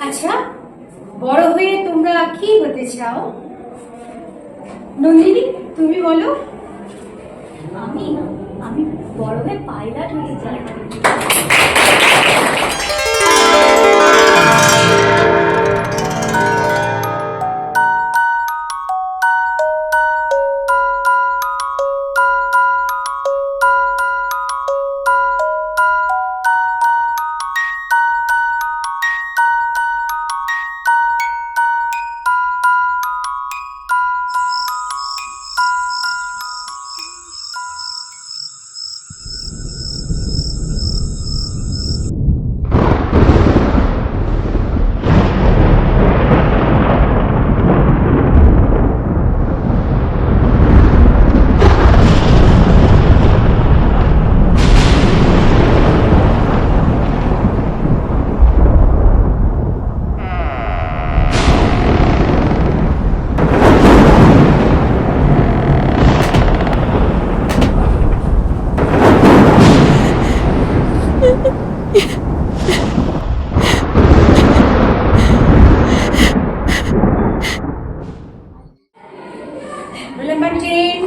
আচ্ছা, বড় হয়ে তোমরা কি হতে চাও? নন্দিনী, তুমি বলো। আমি আমি বড় হয়ে পাইলট হতে চাই। Roll number 10,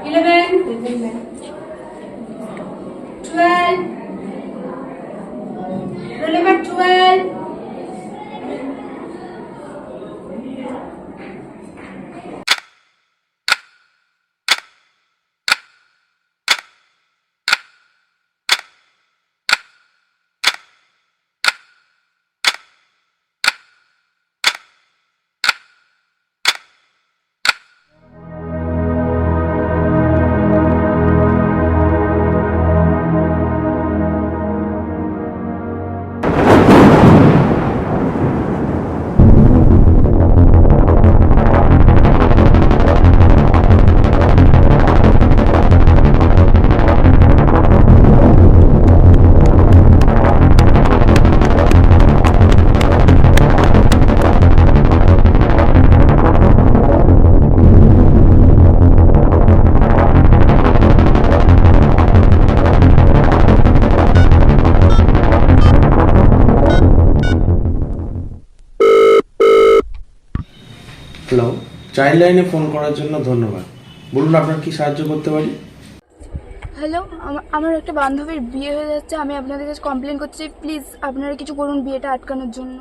11, 12, roll number 12. Hello, child লাইনে ফোন করার জন্য ধন্যবাদ। বলুন আপনার কি সাহায্য করতে পারি? হ্যালো, আমার একটা বান্ধবীর বিয়ে হয়ে যাচ্ছে। আমি আপনাদের কাছে কমপ্লেন করতে চাই, প্লিজ আপনারা কিছু করুন বিয়েটা আটকানোর জন্য।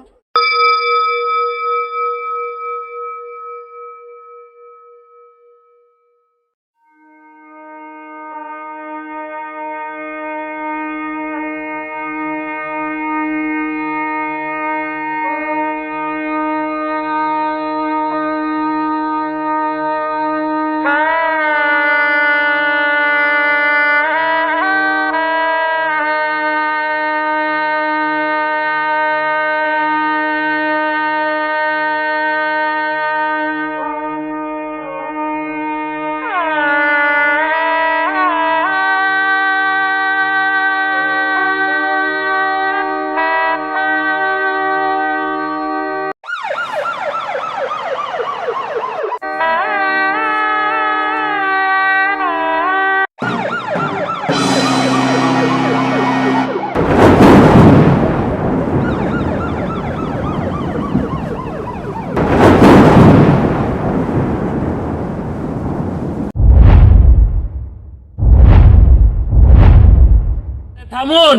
থামুন।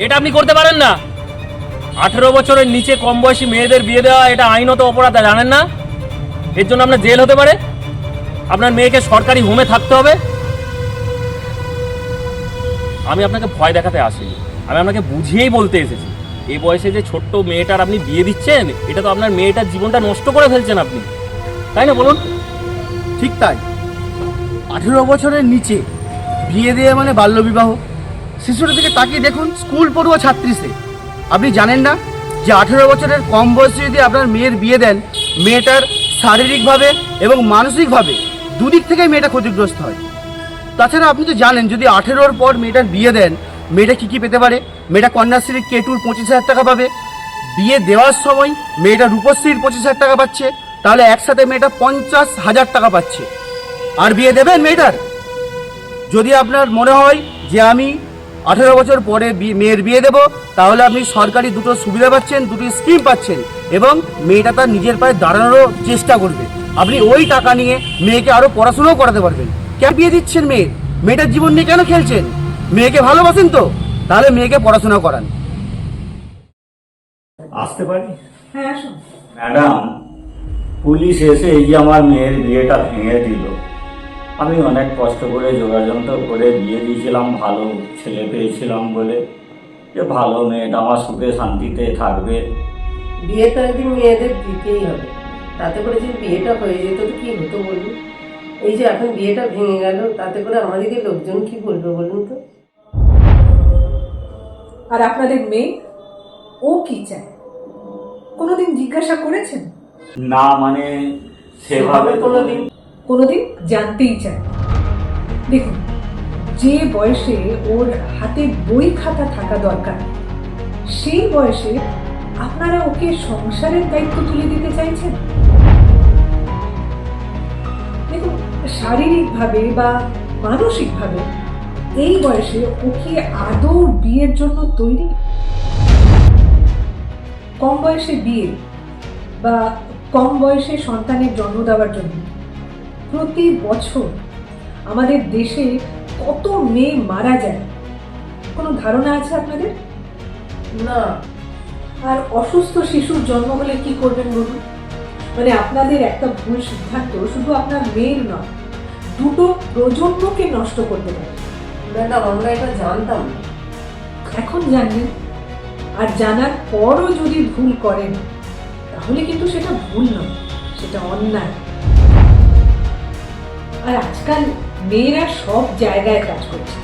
এটা আপনি করতে পারেন না। 18 বছরের নিচে কম বয়সী মেয়েদের বিয়ে দেওয়া এটা আইনত অপরাধ, জানেন না? এর জন্য আপনার জেল হতে পারে। আপনার মেয়েকে সরকারি হোমে থাকতে হবে। আমি আপনাকে ভয় দেখাতে আসিনি, আমি আপনাকে বুঝিয়েই বলতে এসেছি। এই বয়সে যে ছোট্ট মেয়েটার আপনি বিয়ে দিচ্ছেন, এটা তো আপনার মেয়েটার জীবনটা নষ্ট করে ফেলছেন আপনি, তাই না? বলুন। ঠিক তাই, 18 বছরের নিচে বিয়ে দেওয়া মানে বাল্যবিবাহ। শিশুটার দিকে তাকিয়ে দেখুন, স্কুল পড়ুয়া ছাত্রী সে। আপনি জানেন না যে 18 বছরের কম বয়সে যদি আপনার মেয়ের বিয়ে দেন, মেয়েটার শারীরিকভাবে এবং মানসিকভাবে দুদিক থেকেই মেয়েটা ক্ষতিগ্রস্ত হয়। তাছাড়া আপনি তো জানেন, যদি 18-র পর মেয়েটার বিয়ে দেন, মেয়েটা কী কী পেতে পারে। মেয়েটা কন্যাশ্রীর কেটুর 25,000 টাকা পাবে। বিয়ে দেওয়ার সময় মেয়েটা রূপশ্রীর 25,000 টাকা পাচ্ছে। তাহলে একসাথে মেয়েটা 50,000 টাকা পাচ্ছে। আর বিয়ে দেবেন মেয়েটার? যদি আপনার মনে হয় যে আমি 18 বছর পরে মেয়ের বিয়ে দেব, তাহলে আপনি সরকারি দুটো সুবিধা পাচ্ছেন, দুটো স্কিম পাচ্ছেন, এবং মেয়েটা তার নিজের পায়ে দাঁড়ানোরও চেষ্টা করবে। আপনি ওই টাকা নিয়ে মেয়েকে আরও পড়াশোনাও করাতে পারবেন। কেন বিয়ে দিচ্ছেন মেয়েটার জীবন নিয়ে কেন খেলছেন? মেয়েকে ভালোবাসেন তো? তাহলে মেয়েকে পড়াশোনা করান। আসতে পারি? হ্যাঁ, আসুন। ম্যাডাম, পুলিশ এসে এই যে আমার মেয়ের বিয়েটা ভেঙে দিল। আমি অনেক কষ্ট করে যোগাযোগ করে বিয়ে দিয়েছিলাম, ভালো ছেলে পেয়েছিলাম বলে, যে ভালো মেয়েটা আমার সুখে শান্তিতে থাকবে। বিয়ে তো একদিন মেয়েদের দিতেই হবে। তাতে করে যদি বিয়েটা হয়ে যেত তো কী হতো বলুন? এই যে এখন বিয়েটা ভেঙে গেল, তাতে করে আমাদেরকে লোকজন কি বলবে বলুন তো? আর আপনাদের মেয়ে, ও কি চায় কোনোদিন জিজ্ঞাসা করেছেন? না, মানে সেভাবে কোনোদিন জানতেই চায়। দেখুন, যে বয়সে ওর হাতে বই খাতা থাকা দরকার, সেই বয়সে আপনারা ওকে সংসারের দায়িত্ব তুলে দিতে চাইছেন। দেখুন, শারীরিকভাবে বা মানসিকভাবে এই বয়সে ও কি আদৌ বিয়ের জন্য তৈরি? কম বয়সে বিয়ে বা কম বয়সে সন্তানের জন্ম দেওয়ার জন্য প্রতি বছর আমাদের দেশে কত মেয়ে মারা যায় কোনো ধারণা আছে আপনাদের? না। আর অসুস্থ শিশুর জন্ম হলে কি করবেন বলুন? মানে আপনাদের একটা ভুল সিদ্ধান্ত শুধু আপনার মেয়ের নয়, দুটো প্রজন্মকে নষ্ট করতে পারে। ম্যাডাম, আমরা এটা জানতাম না। এখন জানবেন, আর জানার পরও যদি ভুল করেন তাহলে কিন্তু সেটা ভুল নয়, সেটা অন্যায়। আর আজকাল মেয়েরা সব জায়গায় কাজ করছে,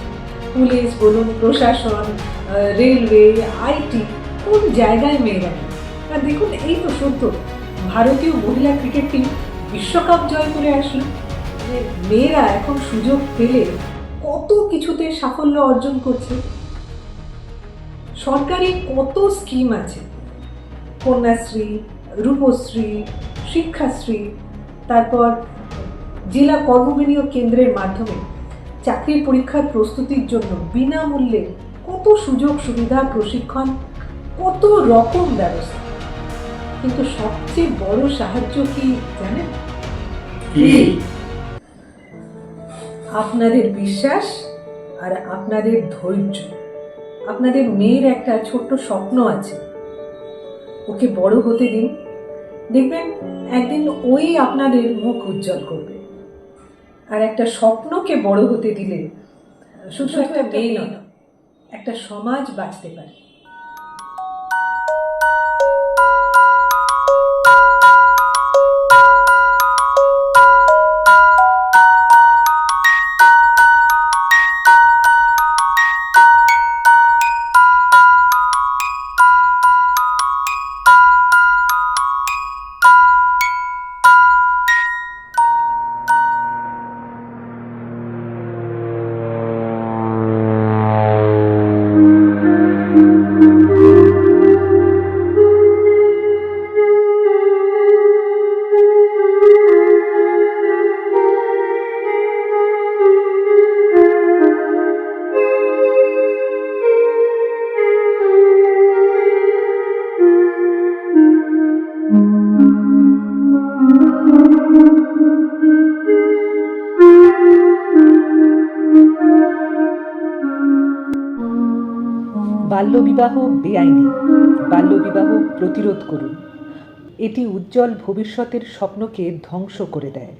পুলিশ বলুন, প্রশাসন, রেলওয়ে, আইটি, কোন জায়গায় মেয়েরা নেই। আর দেখুন, এই তো সত্য, ভারতীয় মহিলা ক্রিকেট টিম বিশ্বকাপ জয় করে আসলো। মেয়েরা এখন সুযোগ পেলে কত কিছুতে সাফল্য অর্জন করছে। সরকারি কত স্কিম আছে, কন্যাশ্রী, রূপশ্রী, শিক্ষাশ্রী, তারপর জেলা কর্মবিনিয়োগ কেন্দ্রের মাধ্যমে চাকরির পরীক্ষার প্রস্তুতির জন্য বিনামূল্যে কত সুযোগ সুবিধা, প্রশিক্ষণ, কত রকম ব্যবস্থা। কিন্তু সবচেয়ে বড় সাহায্য কি জানেন? আপনাদের বিশ্বাস আর আপনাদের ধৈর্য। আপনাদের মেয়ের একটা ছোট্ট স্বপ্ন আছে, ওকে বড় হতে দিন, দেখবেন একদিন ওই আপনাদের মুখ উজ্জ্বল করবে। আর একটা স্বপ্নকে বড় হতে দিলে শুধু একটা মেয়ে নয়, একটা সমাজ বাঁচতে পারে। বাল্যবিবাহ বেআইনি, বাল্যবিবাহ প্রতিরোধ করুন। এটি উজ্জ্বল ভবিষ্যতের স্বপ্নকে ধ্বংস করে দেয়।